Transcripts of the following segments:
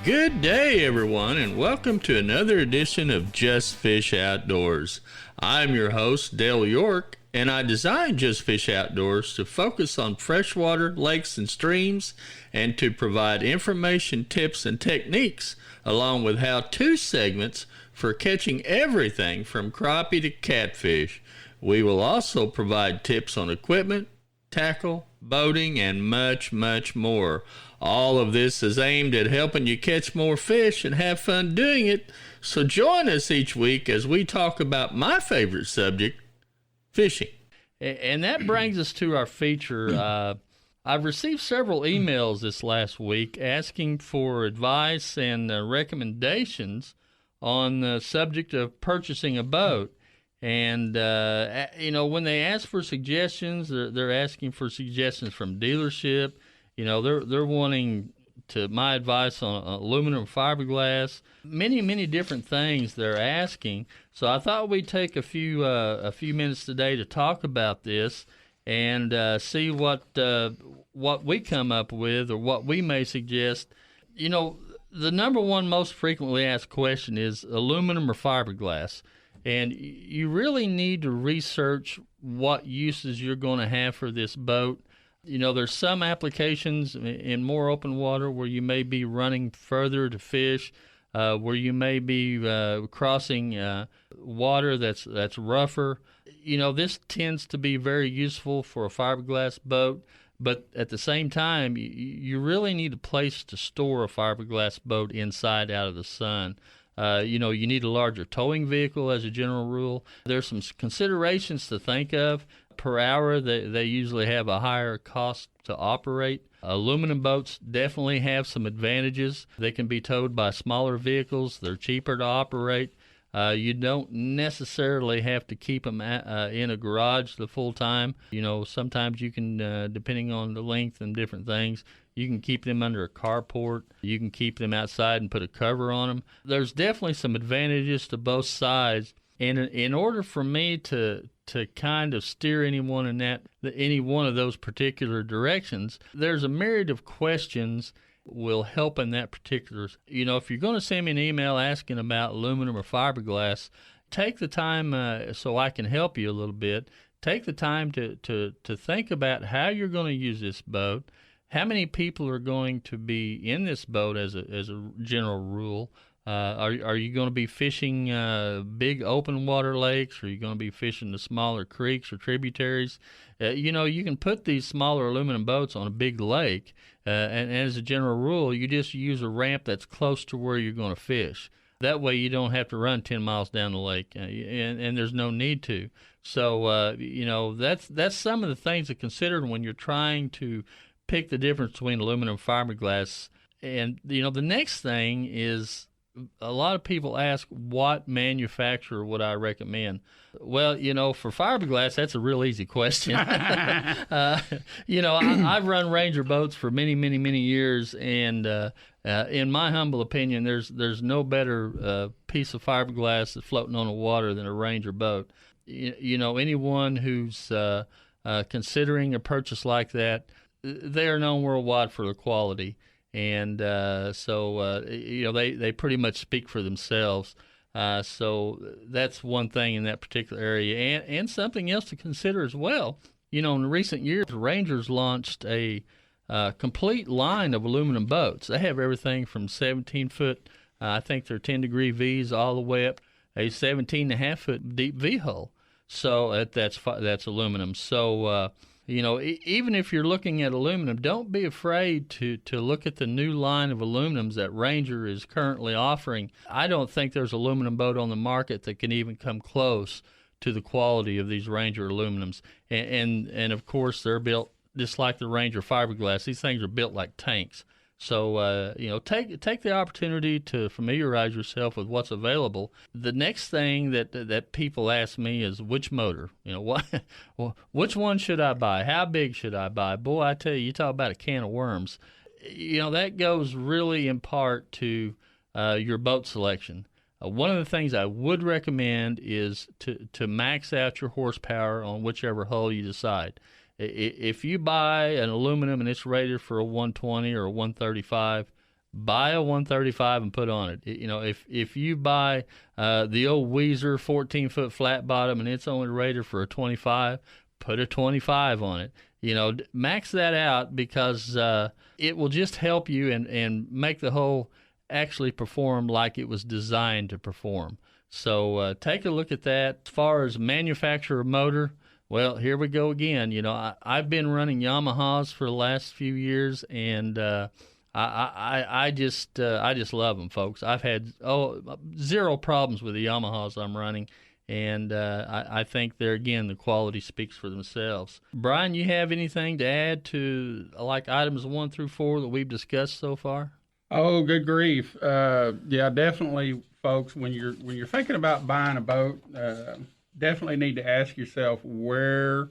Good day, everyone, and welcome to another edition of Just Fish Outdoors. I'm your host, Dale York, and I designed Just Fish Outdoors to focus on freshwater lakes and streams and to provide information, tips, and techniques, along with how-to segments for catching everything from crappie to catfish. We will also provide tips on equipment, tackle, boating, and much, much more. All of this is aimed at helping you catch more fish and have fun doing it. So join us each week as we talk about my favorite subject, fishing. And that brings us to our feature. I've received several emails this last week asking for advice and recommendations on the subject of purchasing a boat. And, when they ask for suggestions, they're asking for suggestions from dealership. They're wanting my advice on aluminum fiberglass, many different things they're asking. So I thought we'd take a few minutes today to talk about this and see what we come up with or what we may suggest. The number one most frequently asked question is aluminum or fiberglass. And you really need to research what uses you're going to have for this boat. There's some applications in more open water where you may be running further to fish, where you may be crossing water that's rougher. This tends to be very useful for a fiberglass boat, but at the same time, you really need a place to store a fiberglass boat inside out of the sun. You need a larger towing vehicle as a general rule. There's some considerations to think of. Per hour, they usually have a higher cost to operate. Aluminum boats definitely have some advantages. They can be towed by smaller vehicles. They're cheaper to operate. You don't necessarily have to keep them in a garage the full time. Sometimes you can, depending on the length and different things, you can keep them under a carport. You can keep them outside and put a cover on them. There's definitely some advantages to both sides. And in order for me to kind of steer any one of those particular directions, there's a myriad of questions will help in that particular. If you're going to send me an email asking about aluminum or fiberglass, take the time so I can help you a little bit. Take the time to think about how you're going to use this boat. How many people are going to be in this boat as a general rule? Are you going to be fishing big open water lakes? Or are you going to be fishing the smaller creeks or tributaries? You can put these smaller aluminum boats on a big lake, and as a general rule, you just use a ramp that's close to where you're going to fish. That way you don't have to run 10 miles down the lake, and there's no need to. So, that's some of the things to consider when you're trying to pick the difference between aluminum and fiberglass. And, the next thing is a lot of people ask, what manufacturer would I recommend? Well, for fiberglass, that's a real easy question. I've run Ranger boats for many, many, many years, and in my humble opinion, there's no better piece of fiberglass that's floating on the water than a Ranger boat. Anyone who's considering a purchase like that, they are known worldwide for their quality. And they pretty much speak for themselves. So that's one thing in that particular area. And something else to consider as well. In recent years, Rangers launched a complete line of aluminum boats. They have everything from 17-foot, I think they're 10-degree Vs, all the way up a 17.5-foot deep V-hull. So that's aluminum. So, even if you're looking at aluminum, don't be afraid to look at the new line of aluminums that Ranger is currently offering. I don't think there's an aluminum boat on the market that can even come close to the quality of these Ranger aluminums. And of course, they're built just like the Ranger fiberglass. These things are built like tanks. So, take the opportunity to familiarize yourself with what's available. The next thing that people ask me is which motor. Which one should I buy? How big should I buy? Boy, I tell you talk about a can of worms. That goes really in part to your boat selection. One of the things I would recommend is to max out your horsepower on whichever hull you decide. If you buy an aluminum and it's rated for a 120 or a 135, buy a 135 and put on it. You know, if you buy the old Weezer 14-foot flat bottom and it's only rated for a 25, put a 25 on it. You know, max that out, because it will just help you and make the hull actually perform like it was designed to perform. So take a look at that. As far as manufacturer motor, well, here we go again. You know, I've been running Yamahas for the last few years, and I just love them, folks. I've had zero problems with the Yamahas I'm running, and I think there again the quality speaks for themselves. Brian, you have anything to add to like items 1 through 4 that we've discussed so far? Oh, good grief! Yeah, definitely, folks. When you're thinking about buying a boat, definitely need to ask yourself where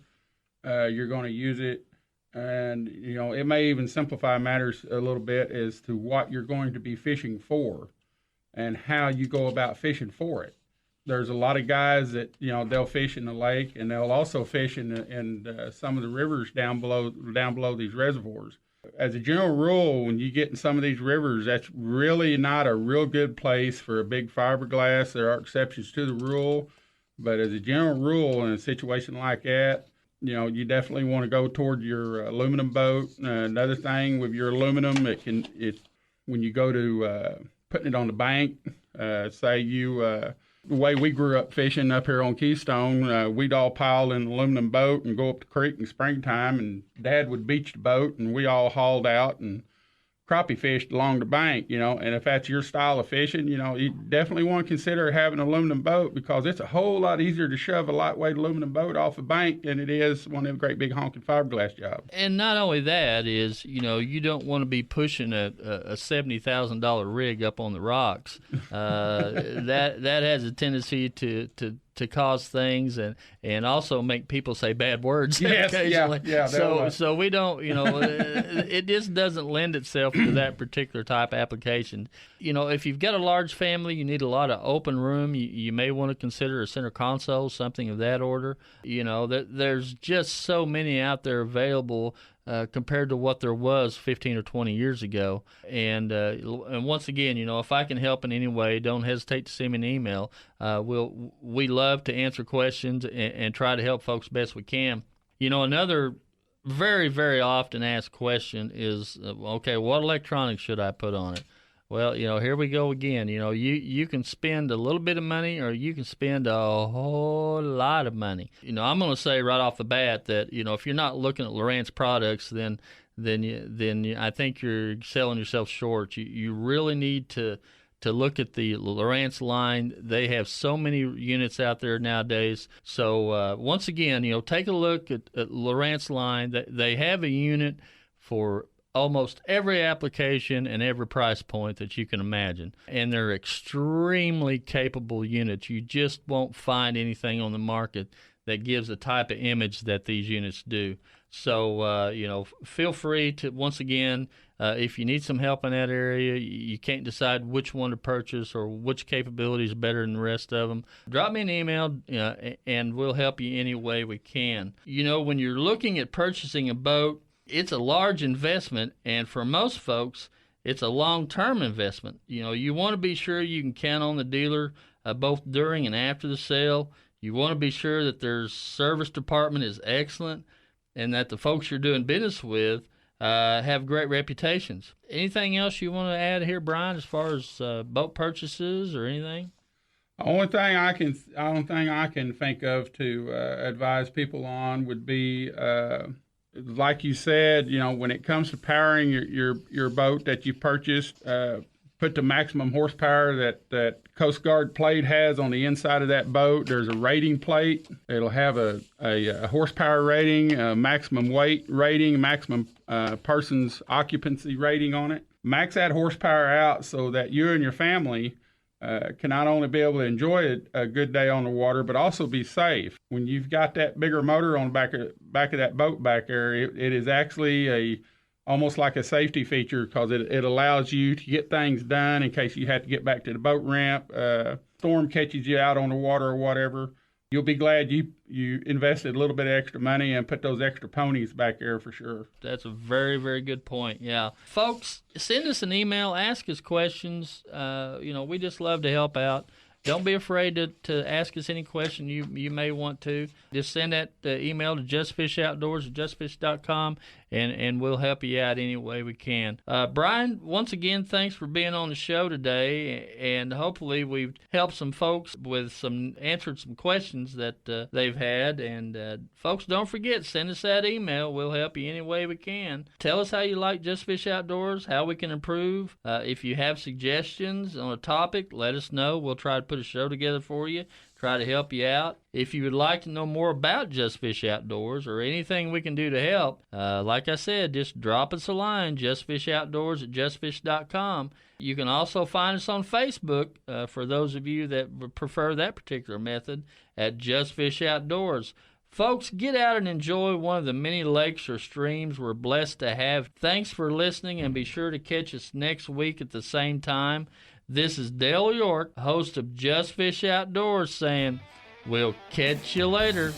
you're going to use it. And, you know, it may even simplify matters a little bit as to what you're going to be fishing for and how you go about fishing for it. There's a lot of guys that, you know, they'll fish in the lake, and they'll also fish in some of the rivers down below these reservoirs. As a general rule, when you get in some of these rivers, that's really not a real good place for a big fiberglass. There are exceptions to the rule, but as a general rule, in a situation like that, you know, you definitely want to go toward your aluminum boat. Another thing with your aluminum, when you go to putting it on the bank, say the way we grew up fishing up here on Keystone, we'd all pile in an aluminum boat and go up the creek in springtime, and Dad would beach the boat, and we all hauled out and crappie fished along the bank, you know. And if that's your style of fishing, you know, you definitely want to consider having an aluminum boat, because it's a whole lot easier to shove a lightweight aluminum boat off a bank than it is one of them great big honking fiberglass jobs. And not only that is, you know, you don't want to be pushing a $70,000 rig up on the rocks. That has a tendency to cause things and also make people say bad words occasionally. Yeah. So we don't, you know, it just doesn't lend itself to that particular type of application. You know, if you've got a large family, you need a lot of open room. You may want to consider a center console, something of that order. You know, there's just so many out there available compared to what there was 15 or 20 years ago. And once again, you know, if I can help in any way, don't hesitate to send me an email. We love to answer questions and try to help folks best we can. You know, another very, very often asked question is, okay, what electronics should I put on it? Well, you know, here we go again. You know, you can spend a little bit of money, or you can spend a whole lot of money. You know, I'm going to say right off the bat that, you know, if you're not looking at Lowrance products, then I think you're selling yourself short. You really need to look at the Lowrance line. They have so many units out there nowadays. So once again, you know, take a look at Lowrance line. They have a unit for almost every application and every price point that you can imagine. And they're extremely capable units. You just won't find anything on the market that gives the type of image that these units do. So, you know, feel free to, once again, if you need some help in that area, you can't decide which one to purchase or which capability is better than the rest of them, drop me an email and we'll help you any way we can. You know, when you're looking at purchasing a boat, it's a large investment, and for most folks, it's a long-term investment. You know, you want to be sure you can count on the dealer both during and after the sale. You want to be sure that their service department is excellent and that the folks you're doing business with have great reputations. Anything else you want to add here, Brian, as far as boat purchases or anything? The only thing I can think of to advise people on would be, like you said, you know, when it comes to powering your boat that you purchased, put the maximum horsepower that Coast Guard plate has on the inside of that boat. There's a rating plate. It'll have a horsepower rating, a maximum weight rating, maximum person's occupancy rating on it. Max that horsepower out so that you and your family can not only be able to enjoy a good day on the water, but also be safe. When you've got that bigger motor on the back of that boat back there, it is actually almost like a safety feature, because it allows you to get things done in case you have to get back to the boat ramp, storm catches you out on the water or whatever. you'll be glad you invested a little bit of extra money and put those extra ponies back there for sure. That's a very, very good point. Yeah. Folks, send us an email, ask us questions. We just love to help out. Don't be afraid to ask us any question you may want to. Just send that email to justfishoutdoors@justfish.com, and we'll help you out any way we can. Brian, once again, thanks for being on the show today, and hopefully we've helped some folks with answered some questions that they've had. And folks, don't forget, send us that email. We'll help you any way we can. Tell us how you like Just Fish Outdoors, how we can improve. If you have suggestions on a topic, let us know. We'll try to put a show together for you, try to help you out. If you would like to know more about Just Fish Outdoors or anything we can do to help, like I said, just drop us a line, justfishoutdoors@justfish.com. You can also find us on Facebook, for those of you that prefer that particular method, at Just Fish Outdoors. Folks, get out and enjoy one of the many lakes or streams we're blessed to have. Thanks for listening, and be sure to catch us next week at the same time. This is Dale York, host of Just Fish Outdoors, saying, we'll catch you later.